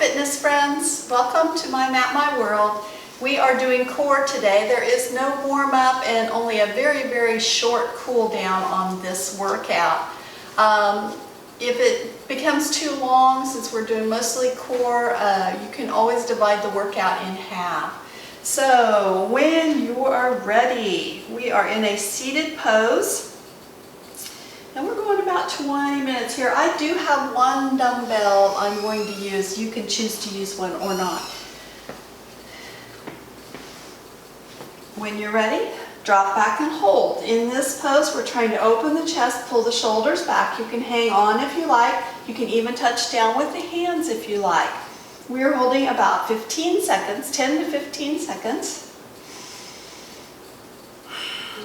fitness friends, welcome to my Map My World. We are doing core today. There is no warm-up and only a very short cool down on this workout. If it becomes too long, since we're doing mostly core, you can always divide the workout in half. So when you are ready, we are in a seated pose. And we're going about 20 minutes here. I do have one dumbbell I'm going to use. You can choose to use one or not. When you're ready, drop back and hold. In this pose, we're trying to open the chest, pull the shoulders back. You can hang on if you like. You can even touch down with the hands if you like. We're holding about 15 seconds, 10 to 15 seconds.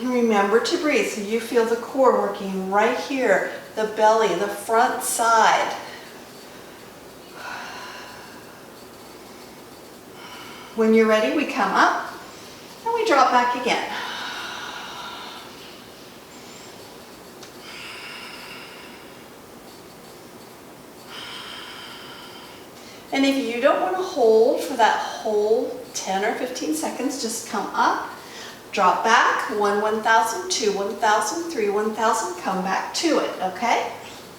Remember to breathe so you feel the core working right here, the belly, the front side. When you're ready, we come up and we drop back again. And if you don't want to hold for that whole 10 or 15 seconds, just come up. Drop back, 1,000, 2, 1,000, 3, 1,000, come back to it, okay?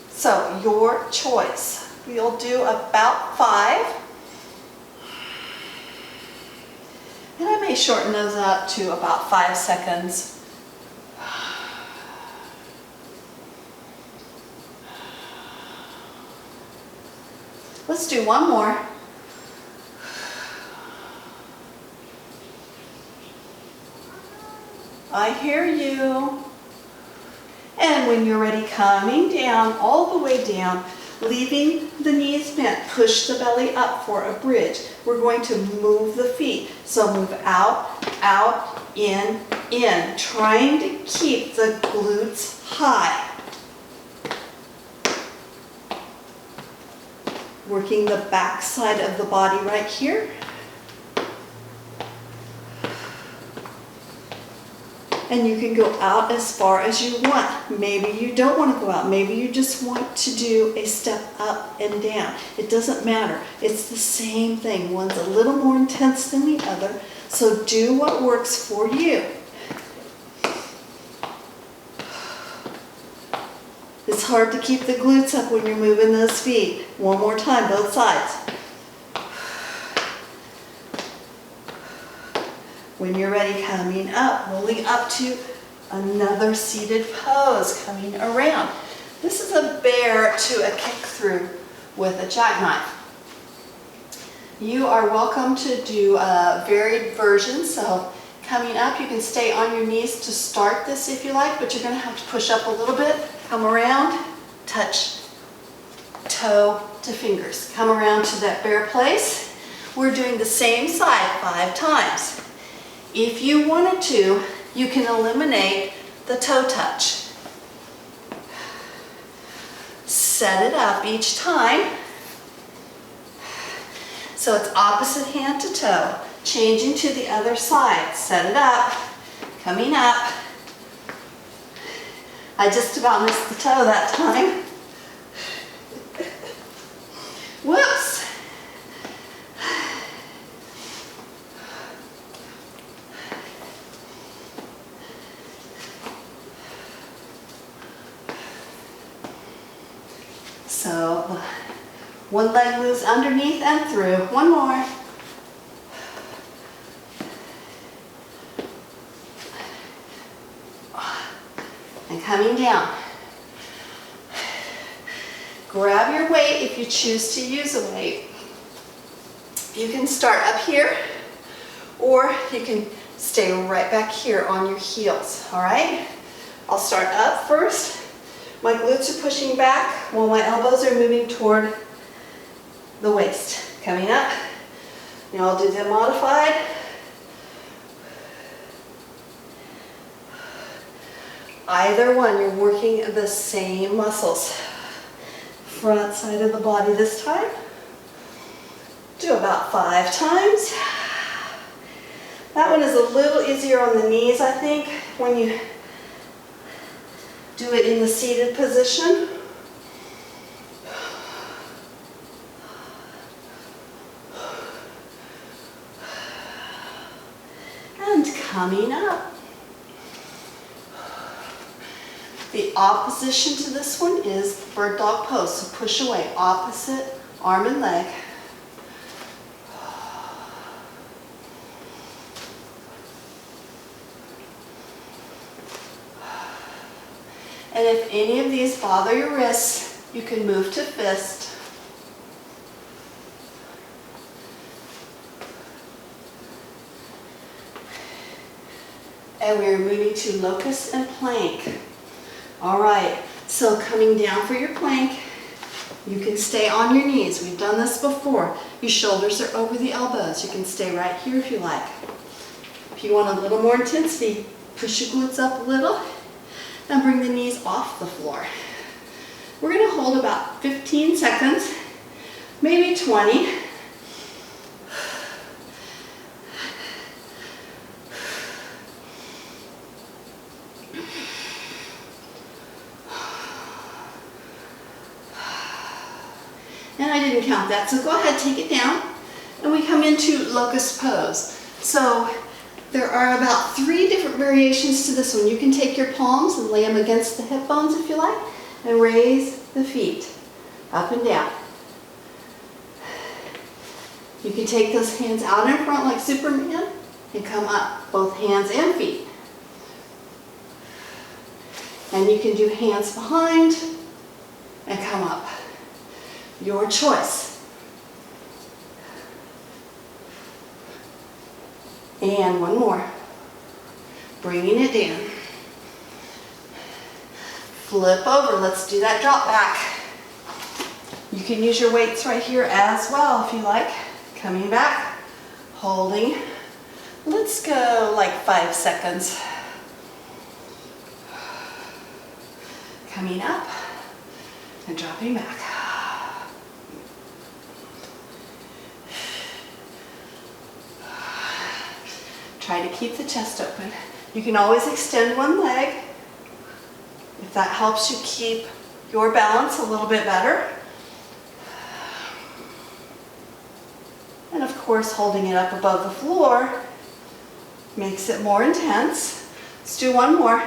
So, your choice. We'll do about 5. And I may shorten those up to about 5 seconds. Let's do one more. I hear you. And when you're ready, coming down, all the way down, leaving the knees bent, push the belly up for a bridge. We're going to move the feet. So move out, out, in, trying to keep the glutes high. Working the back side of the body right here. And you can go out as far as you want. Maybe you don't want to go out. Maybe you just want to do a step up and down. It doesn't matter. It's the same thing. One's a little more intense than the other. So do what works for you. It's hard to keep the glutes up when you're moving those feet. One more time, both sides. When you're ready, coming up, rolling up to another seated pose, coming around. This is a bear to a kick through with a jackknife. You are welcome to do varied versions. So coming up, you can stay on your knees to start this if you like, but you're going to have to push up a little bit. Come around, touch toe to fingers. Come around to that bear place. We're doing the same side 5 times. If you wanted to, you can eliminate the toe touch. Set it up each time. So it's opposite hand to toe. Changing to the other side. Set it up. Coming up. I just about missed the toe that time. Whoops. So, one leg moves underneath and through. One more. And coming down. Grab your weight if you choose to use a weight. You can start up here, or you can stay right back here on your heels, all right? I'll start up first. My glutes are pushing back while my elbows are moving toward the waist. Coming up. Now I'll do the modified. Either one, you're working the same muscles. Front side of the body this time. Do about 5 times. That one is a little easier on the knees, I think, when you do it in the seated position. coming up. The opposition to this one is bird dog pose. So push away, opposite arm and leg. And if any of these bother your wrists, you can move to fist. And we're moving to locust and plank. All right, so coming down for your plank, you can stay on your knees. We've done this before. Your shoulders are over the elbows. You can stay right here if you like. If you want a little more intensity, push your glutes up a little and bring the knees off the floor. We're going to hold about 15 seconds, maybe 20. And I didn't count that, so go ahead, take it down. And we come into locust pose. So there are about 3 different variations to this one. You can take your palms and lay them against the hip bones if you like, and raise the feet up and down. You can take those hands out in front like Superman and come up, both hands and feet. And you can do hands behind and come up. Your choice. And one more. Bringing it down. Flip over. Let's do that drop back. You can use your weights right here as well if you like. Coming back, holding. Let's go like 5 seconds. Coming up and dropping back. Try to keep the chest open. You can always extend one leg if that helps you keep your balance a little bit better. And of course, holding it up above the floor makes it more intense. Let's do one more.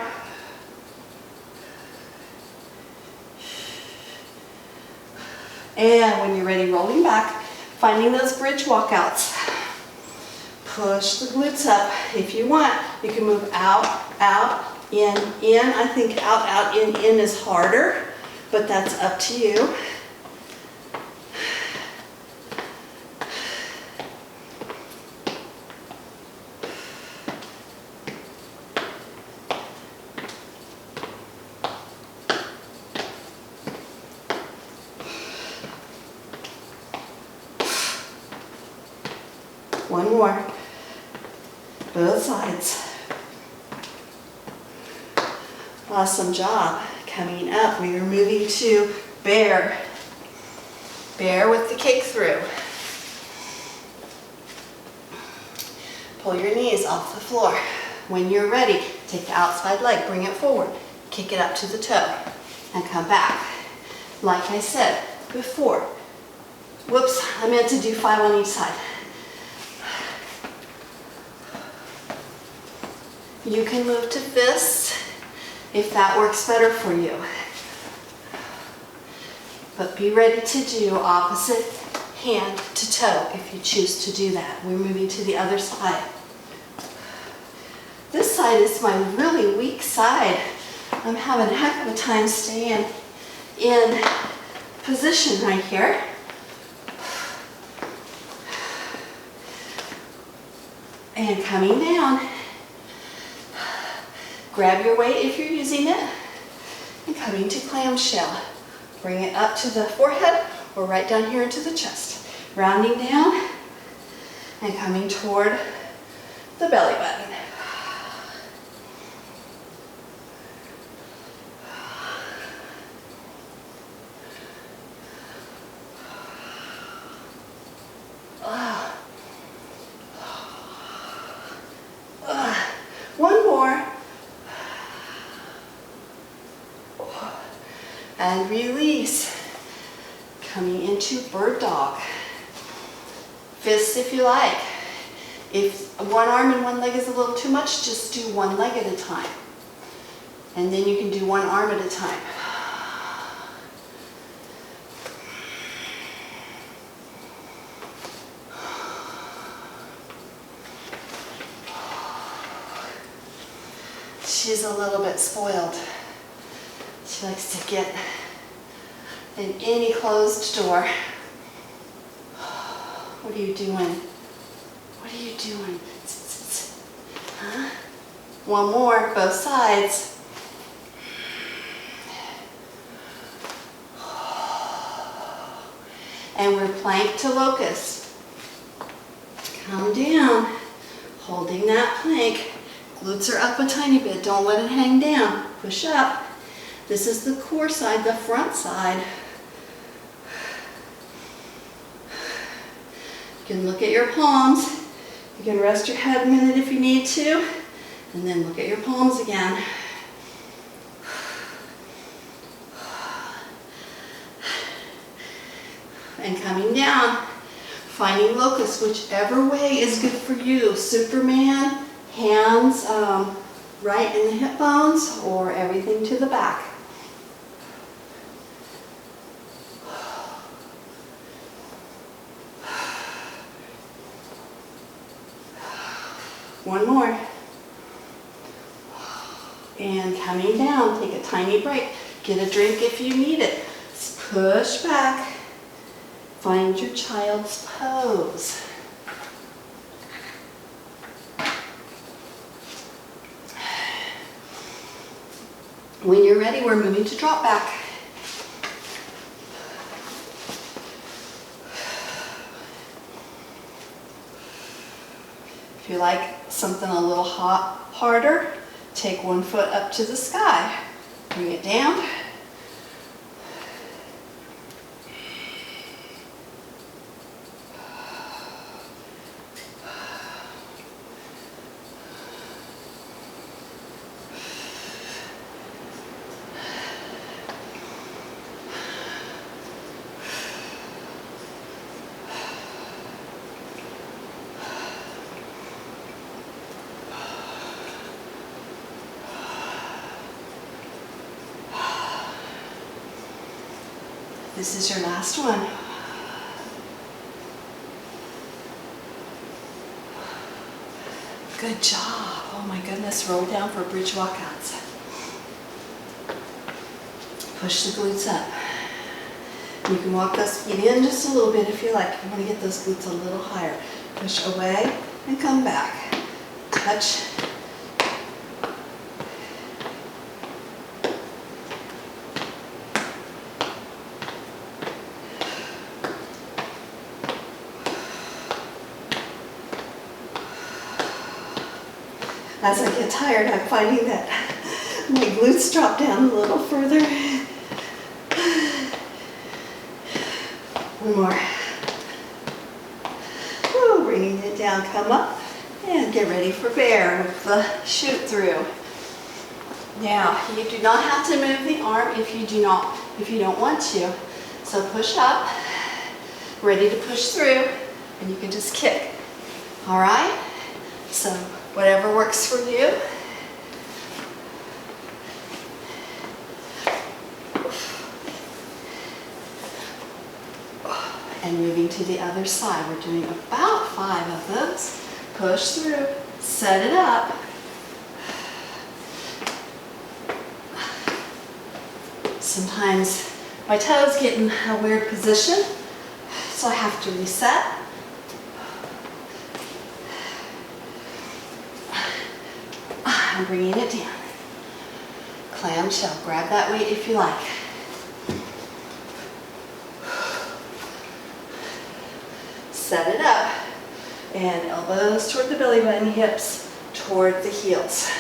And when you're ready, rolling back, finding those bridge walkouts. Push the glutes up. If you want, you can move out, out, in. I think out, out, in is harder, but that's up to you. One more. Both sides. Awesome job. Coming up, we are moving to bear. Bear with the kick through. Pull your knees off the floor. When you're ready, take the outside leg, bring it forward, kick it up to the toe, and come back. Like I said before, whoops, I meant to do 5 on each side. You can move to fists if that works better for you. But be ready to do opposite hand to toe if you choose to do that. We're moving to the other side. This side is my really weak side. I'm having a heck of a time staying in position right here. And coming down. Grab your weight if you're using it, and coming to clamshell. Bring it up to the forehead or right down here into the chest. Rounding down and coming toward the belly button. One more. And release. Coming into bird dog. Fists if you like. If one arm and one leg is a little too much, just do one leg at a time. And then you can do one arm at a time. She's a little bit spoiled. She likes to get in any closed door. What are you doing? What are you doing? Huh? One more, both sides. And we're plank to locust. Come down, holding that plank. Glutes are up a tiny bit. Don't let it hang down. Push up. This is the core side, the front side. You can look at your palms. You can rest your head a minute if you need to. And then look at your palms again. And coming down, finding locust, whichever way is good for you. Superman, hands right in the hip bones, or everything to the back. One more. And coming down, take a tiny break. Get a drink if you need it. Push back. Find your child's pose. When you're ready, we're moving to drop back. If you like something a little harder, take one foot up to the sky. Bring it down. This is your last one. Good job. Oh my goodness, roll down for bridge walkouts. Push the glutes up. You can walk those feet in just a little bit if you like. You want to get those glutes a little higher. Push away and come back. Touch. As I get tired, I'm finding that my glutes drop down a little further. One more. Woo, bringing it down, come up, and get ready for bear with the shoot through. Now, you do not have to move the arm if you don't want to. So push up, ready to push through, and you can just kick. All right? So whatever works for you. And moving to the other side. We're doing about 5 of those. Push through, set it up. Sometimes my toes get in a weird position, so I have to reset. I'm bringing it down. Clamshell. Grab that weight if you like. Set it up. And elbows toward the belly button, hips toward the heels.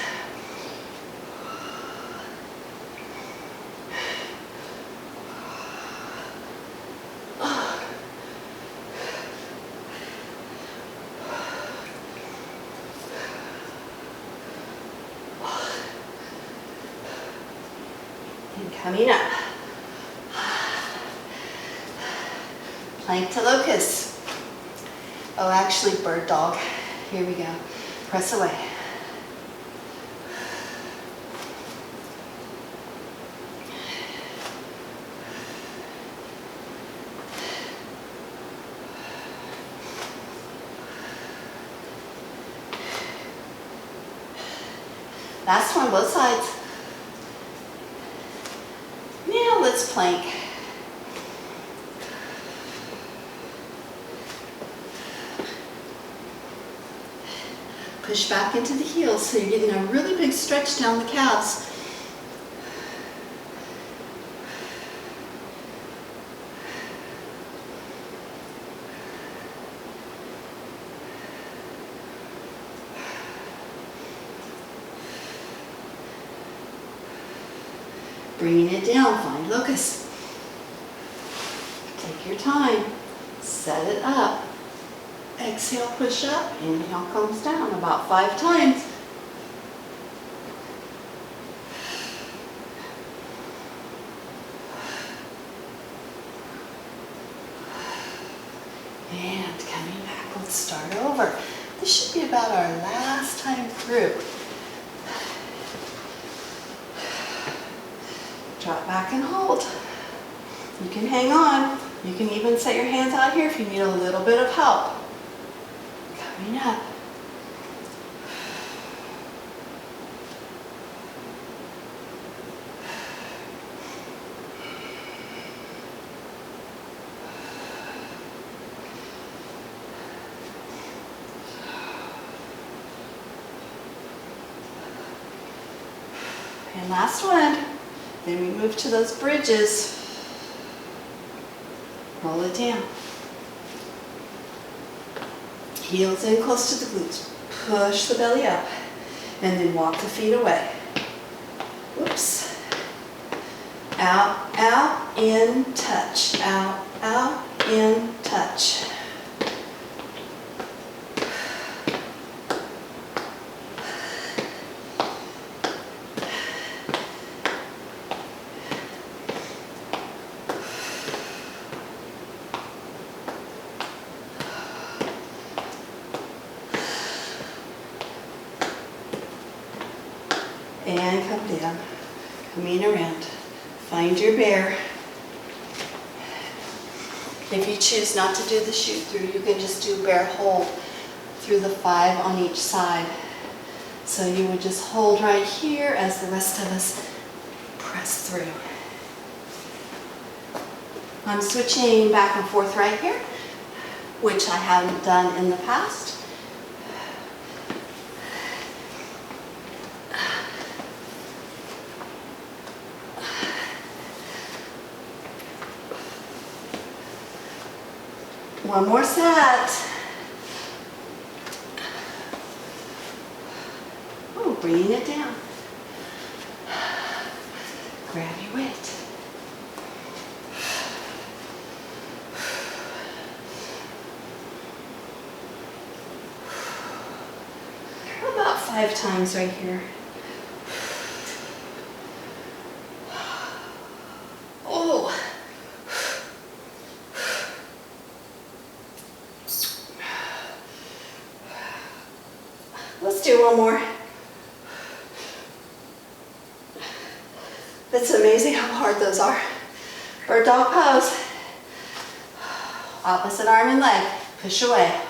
Coming up. Plank to locust. Oh, actually bird dog. Here we go. Press away. Last one, both sides. Now let's plank. Push back into the heels so you're getting a really big stretch down the calves. Bringing it down, find locust. Take your time, set it up. Exhale, push up, inhale comes down about 5 times. And coming back, let's start over. This should be about our last time through. Drop back and hold. You can hang on. You can even set your hands out here if you need a little bit of help. Coming up. And last one. Then we move to those bridges. Roll it down. Heels in close to the glutes. Push the belly up. And then walk the feet away. Whoops. Out, out, in, touch. Out, out, in, touch. And come down, coming around. Find your bear. If you choose not to do the shoot through, you can just do bear hold through the 5 on each side. So you would just hold right here as the rest of us press through. I'm switching back and forth right here, which I haven't done in the past. One more set. Oh, bringing it down. Grab your weight. About 5 times right here. Oh. Let's do one more. It's amazing how hard those are. Bird dog pose. Opposite arm and leg. Push away.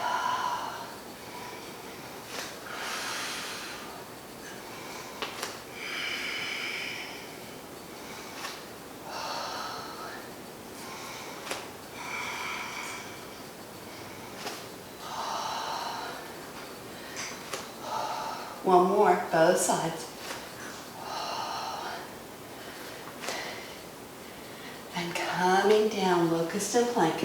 One more, both sides. And coming down, locust and plank.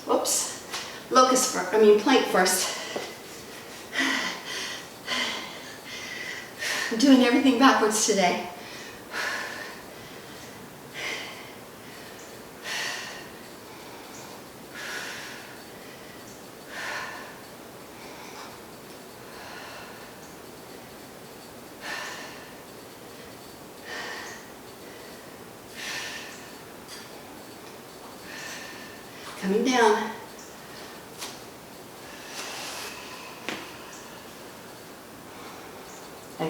Whoops. Plank first. I'm doing everything backwards today. Coming down.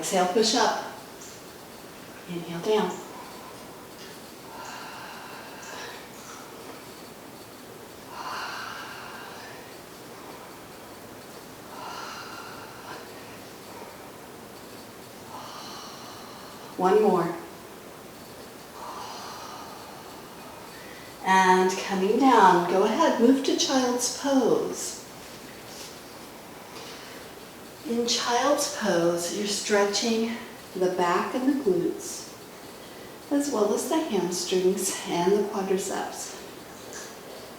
Exhale, push up. Inhale, down. One more. And coming down, go ahead, move to child's pose. In child's pose, you're stretching the back and the glutes, as well as the hamstrings and the quadriceps.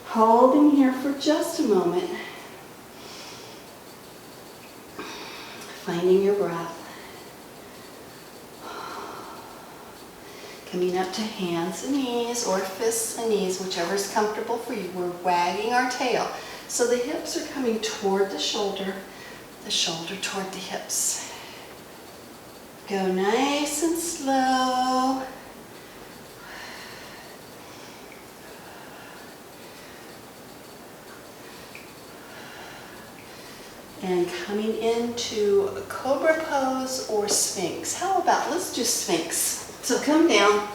Holding here for just a moment, finding your breath. Coming up to hands and knees, or fists and knees, whichever is comfortable for you. We're wagging our tail. So the hips are coming toward the shoulder toward the hips. Go nice and slow. And coming into a cobra pose or sphinx. How about, let's do sphinx. So come down,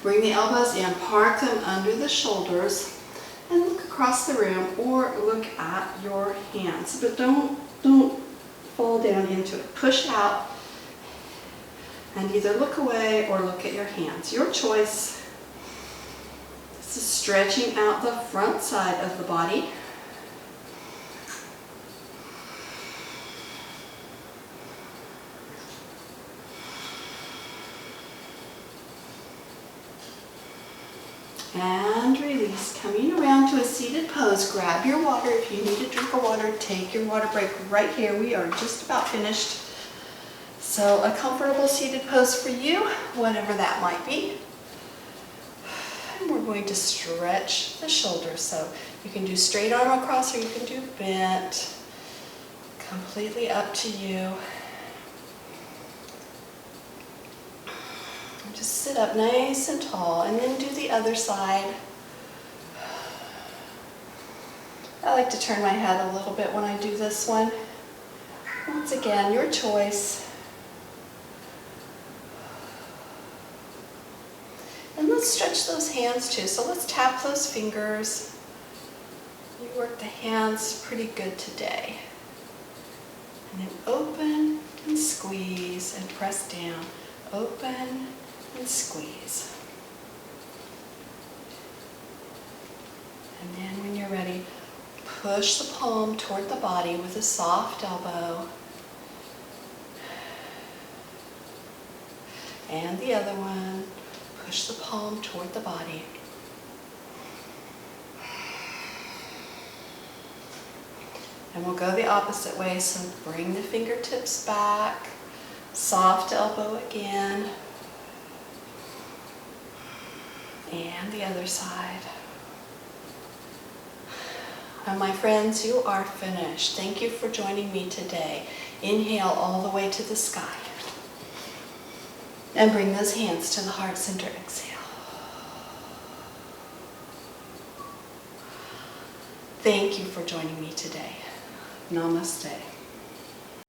bring the elbows in, park them under the shoulders, and look across the room or look at your hands. But don't fall down into it. Push out and either look away or look at your hands. Your choice. This is stretching out the front side of the body. And release, coming around to a seated pose. Grab your water. If you need a drink of water, take your water break right here. We are just about finished. So a comfortable seated pose for you, whatever that might be. And we're going to stretch the shoulders. So you can do straight arm across or you can do bent. Completely up to you. Just sit up nice and tall and then do the other side. I like to turn my head a little bit when I do this one. Once again, your choice. And let's stretch those hands too. So let's tap those fingers. You work the hands pretty good today. And then open and squeeze and press down. Open and squeeze. And then when you're ready, push the palm toward the body with a soft elbow. And the other one, push the palm toward the body. And we'll go the opposite way, so bring the fingertips back, soft elbow again. And the other side. And my friends, you are finished. Thank you for joining me today. Inhale all the way to the sky. And bring those hands to the heart center. Exhale. Thank you for joining me today. Namaste.